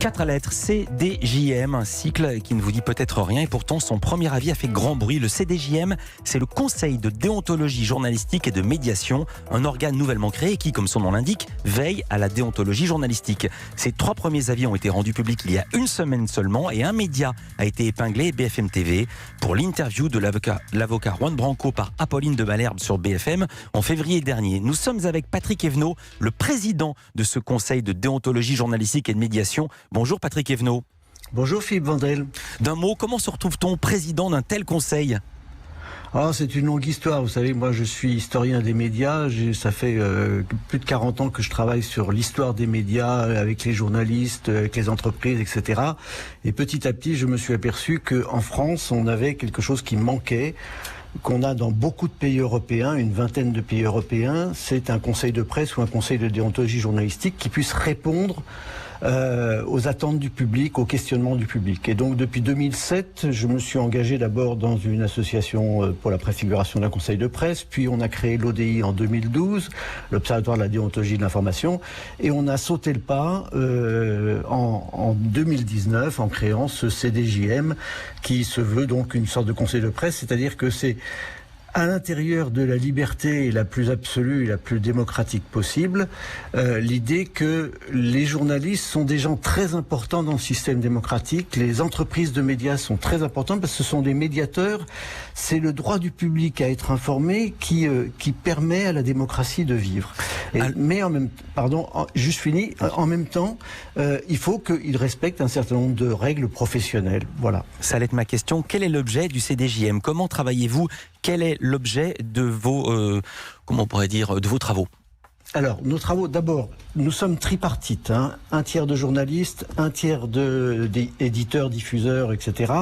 4 lettres, CDJM, un cycle qui ne vous dit peut-être rien et pourtant son premier avis a fait grand bruit. Le CDJM, c'est le Conseil de déontologie journalistique et de médiation, un organe nouvellement créé qui, comme son nom l'indique, veille à la déontologie journalistique. Ces 3 premiers avis ont été rendus publics il y a une semaine seulement et un média a été épinglé, BFM TV, pour l'interview de l'avocat Juan Branco par Apolline de Malherbe sur BFM en février dernier. Nous sommes avec Patrick Evenot, le président de ce Conseil de déontologie journalistique et de médiation. Bonjour Patrick Evenot. Bonjour Philippe Vandel. D'un mot, comment se retrouve-t-on président d'un tel conseil ? C'est une longue histoire. Vous savez, moi je suis historien des médias. Ça fait plus de 40 ans que je travaille sur l'histoire des médias avec les journalistes, avec les entreprises, etc. Et petit à petit, je me suis aperçu qu'en France, on avait quelque chose qui manquait, qu'on a dans beaucoup de pays européens, une vingtaine de pays européens. C'est un conseil de presse ou un conseil de déontologie journalistique qui puisse répondre aux attentes du public, aux questionnements du public. Et donc depuis 2007, je me suis engagé d'abord dans une association pour la préfiguration d'un conseil de presse, puis on a créé l'ODI en 2012, l'Observatoire de la déontologie de l'information, et on a sauté le pas en 2019 en créant ce CDJM qui se veut donc une sorte de conseil de presse, c'est-à-dire que c'est à l'intérieur de la liberté la plus absolue et la plus démocratique possible, l'idée que les journalistes sont des gens très importants dans le système démocratique, les entreprises de médias sont très importantes parce que ce sont des médiateurs, c'est le droit du public à être informé qui permet à la démocratie de vivre. Mais en même en même temps, il faut qu'ils respectent un certain nombre de règles professionnelles. Voilà. Ça allait être ma question. Quel est l'objet du CDJM ? Comment travaillez-vous ? Quel est l'objet de vos, de vos travaux ? Alors, nos travaux, d'abord, nous sommes tripartites, un tiers de journalistes, un tiers d'éditeurs, diffuseurs, etc.,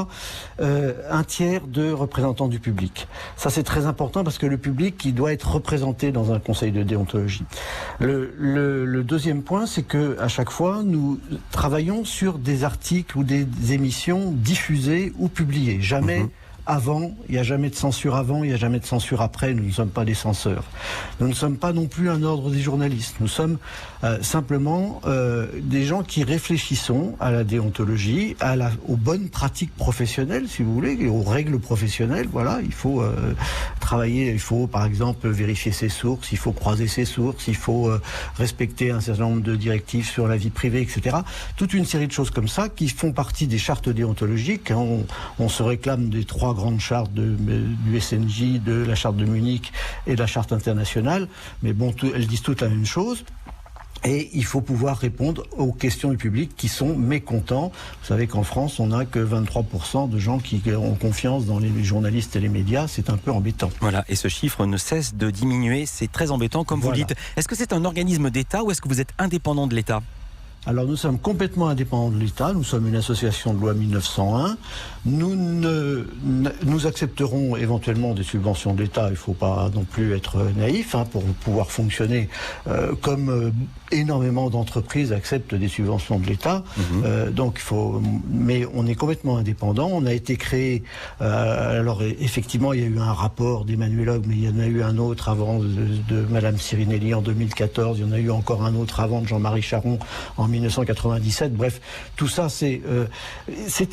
un tiers de représentants du public. Ça, c'est très important parce que le public, il doit être représenté dans un conseil de déontologie. Le deuxième point, c'est que à chaque fois, nous travaillons sur des articles ou des émissions diffusées ou publiées. Jamais avant, il n'y a jamais de censure avant, il n'y a jamais de censure après, nous ne sommes pas des censeurs. Nous ne sommes pas non plus un ordre des journalistes, nous sommes simplement des gens qui réfléchissons à la déontologie, aux bonnes pratiques professionnelles, si vous voulez, et aux règles professionnelles. Voilà, il faut travailler, il faut par exemple vérifier ses sources, il faut croiser ses sources, il faut respecter un certain nombre de directives sur la vie privée, etc. Toute une série de choses comme ça qui font partie des chartes déontologiques. On se réclame des 3 grandes chartes du SNJ, de la charte de Munich et de la charte internationale, mais bon, elles disent toutes la même chose. Et il faut pouvoir répondre aux questions du public qui sont mécontents. Vous savez qu'en France, on n'a que 23% de gens qui ont confiance dans les journalistes et les médias. C'est un peu embêtant. Voilà, et ce chiffre ne cesse de diminuer. C'est très embêtant, comme vous le dites. Est-ce que c'est un organisme d'État ou est-ce que vous êtes indépendant de l'État ? Alors nous sommes complètement indépendants de l'État, nous sommes une association de loi 1901, nous accepterons éventuellement des subventions de l'État, il ne faut pas non plus être naïf pour pouvoir fonctionner comme énormément d'entreprises acceptent des subventions de l'État, mais on est complètement indépendant, on a été créé, alors effectivement il y a eu un rapport d'Emmanuel Hogue, mais il y en a eu un autre avant de Madame Sirinelli en 2014, il y en a eu encore un autre avant de Jean-Marie Charon en 1997, bref, tout ça c'était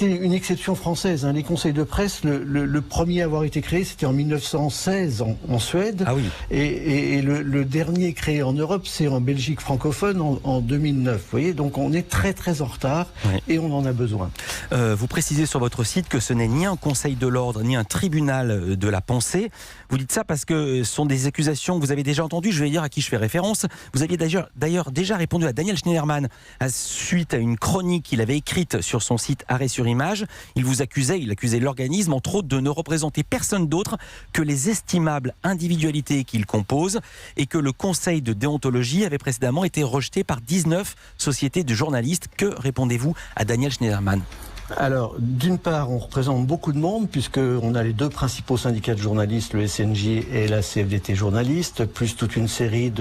une exception française. Les conseils de presse, le premier à avoir été créé, c'était en 1916 en Suède, et le dernier créé en Europe, c'est en Belgique francophone en 2009. Vous voyez, donc on est très très en retard et on en a besoin. Vous précisez sur votre site que ce n'est ni un conseil de l'ordre, ni un tribunal de la pensée. Vous dites ça parce que ce sont des accusations que vous avez déjà entendues, je vais dire à qui je fais référence. Vous aviez d'ailleurs déjà répondu à Daniel Schneiderman suite à une chronique qu'il avait écrite sur son site Arrêt sur Image. Il accusait l'organisme, entre autres, de ne représenter personne d'autre que les estimables individualités qu'il compose et que le conseil de déontologie avait précédemment été rejeté par 19 sociétés de journalistes. Que répondez-vous à Daniel Schneiderman ? Alors, d'une part, on représente beaucoup de monde, puisqu'on a les deux principaux syndicats de journalistes, le SNJ et la CFDT journaliste, plus toute une série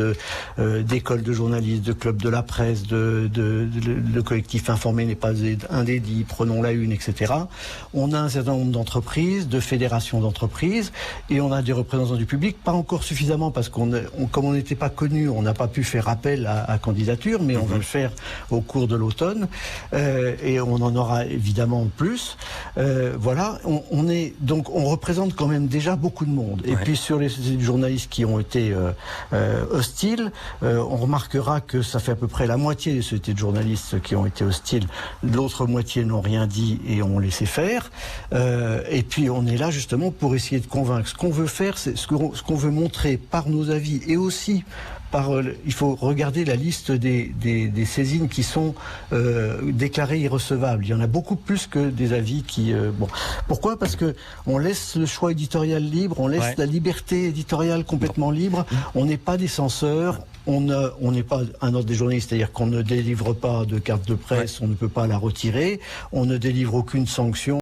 d'écoles de journalistes, de clubs de la presse, le collectif Informé n'est pas indédit, Prenons la Une, etc. On a un certain nombre d'entreprises, de fédérations d'entreprises, et on a des représentants du public, pas encore suffisamment, parce comme on n'était pas connus, on n'a pas pu faire appel à candidature, mais on va le faire au cours de l'automne, et on en aura évidemment plus. Voilà, on représente quand même déjà beaucoup de monde. Et puis sur les journalistes qui ont été hostiles, on remarquera que ça fait à peu près la moitié des sociétés de journalistes qui ont été hostiles. L'autre moitié n'ont rien dit et ont laissé faire. Et puis on est là justement pour essayer de convaincre. Ce qu'on veut faire, c'est ce qu'on veut montrer par nos avis et aussi il faut regarder la liste des saisines qui sont déclarées irrecevables. Il y en a beaucoup plus que des avis qui... Pourquoi ? Parce que on laisse le choix éditorial libre, on laisse la liberté éditoriale complètement libre. On n'est pas des censeurs. On n'est pas un ordre des journalistes, c'est-à-dire qu'on ne délivre pas de carte de presse, on ne peut pas la retirer. On ne délivre aucune sanction.